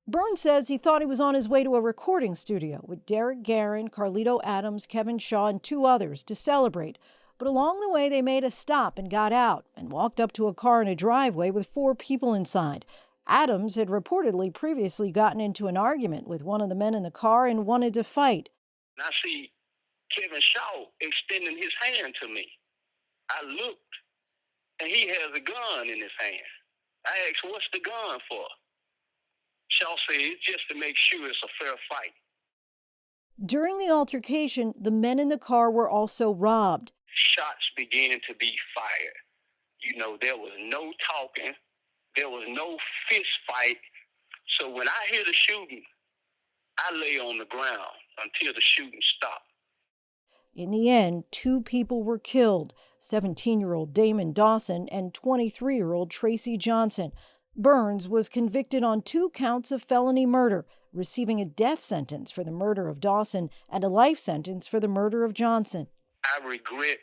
Burns says he thought he was on his way to a recording studio with Derek Garin, Carlito Adams, Kevin Shaw, and two others to celebrate. But along the way, they made a stop and got out and walked up to a car in a driveway with four people inside. Adams had reportedly previously gotten into an argument with one of the men in the car and wanted to fight. I see Kevin Shaw extending his hand to me. I looked, and he has a gun in his hand. I asked, "What's the gun for?" Shaw said, "It's just to make sure it's a fair fight." During the altercation, the men in the car were also robbed. Shots began to be fired. There was no talking. There was no fist fight. So when I hear the shooting, I lay on the ground until the shooting stopped. In the end, two people were killed, 17-year-old Damon Dawson and 23-year-old Tracy Johnson. Burns was convicted on 2 counts of felony murder, receiving a death sentence for the murder of Dawson and a life sentence for the murder of Johnson. I regret.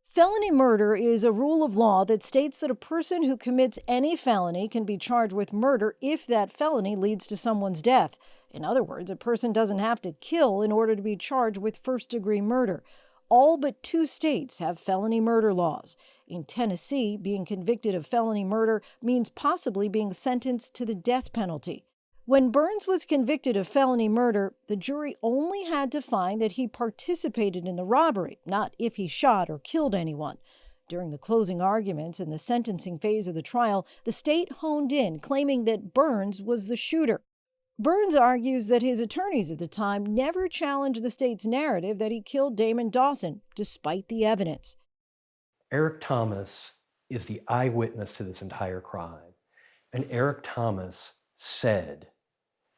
Felony murder is a rule of law that states that a person who commits any felony can be charged with murder if that felony leads to someone's death. In other words, a person doesn't have to kill in order to be charged with first-degree murder. All but 2 states have felony murder laws. In Tennessee, being convicted of felony murder means possibly being sentenced to the death penalty. When Burns was convicted of felony murder, the jury only had to find that he participated in the robbery, not if he shot or killed anyone. During the closing arguments and the sentencing phase of the trial, the state honed in, claiming that Burns was the shooter. Burns argues that his attorneys at the time never challenged the state's narrative that he killed Damon Dawson, despite the evidence. Eric Thomas is the eyewitness to this entire crime. And Eric Thomas said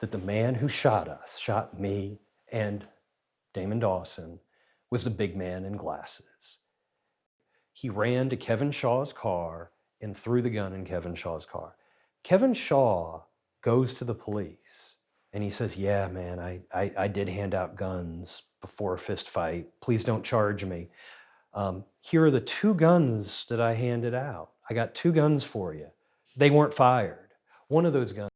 that the man who shot me and Damon Dawson, was the big man in glasses. He ran to Kevin Shaw's car and threw the gun in Kevin Shaw's car. Kevin Shaw goes to the police and he says, "Yeah, man, I did hand out guns before a fist fight. Please don't charge me. Here are the 2 guns that I handed out. I got 2 guns for you. They weren't fired. One of those guns."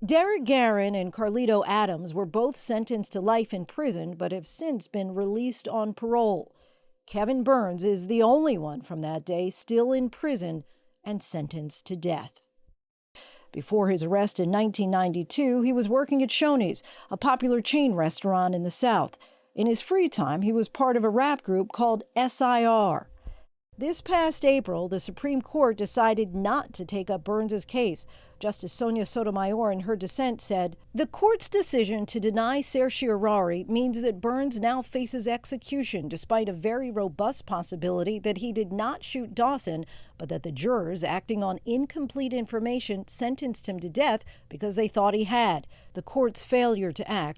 Derek Garin and Carlito Adams were both sentenced to life in prison but have since been released on parole. Kevin Burns is the only one from that day still in prison and sentenced to death. Before his arrest in 1992, he was working at Shoney's, a popular chain restaurant in the South. In his free time, he was part of a rap group called SIR. This past April, the Supreme Court decided not to take up Burns' case. Justice Sonia Sotomayor, in her dissent, said, "The court's decision to deny certiorari means that Burns now faces execution despite a very robust possibility that he did not shoot Dawson, but that the jurors, acting on incomplete information, sentenced him to death because they thought he had. The court's failure to act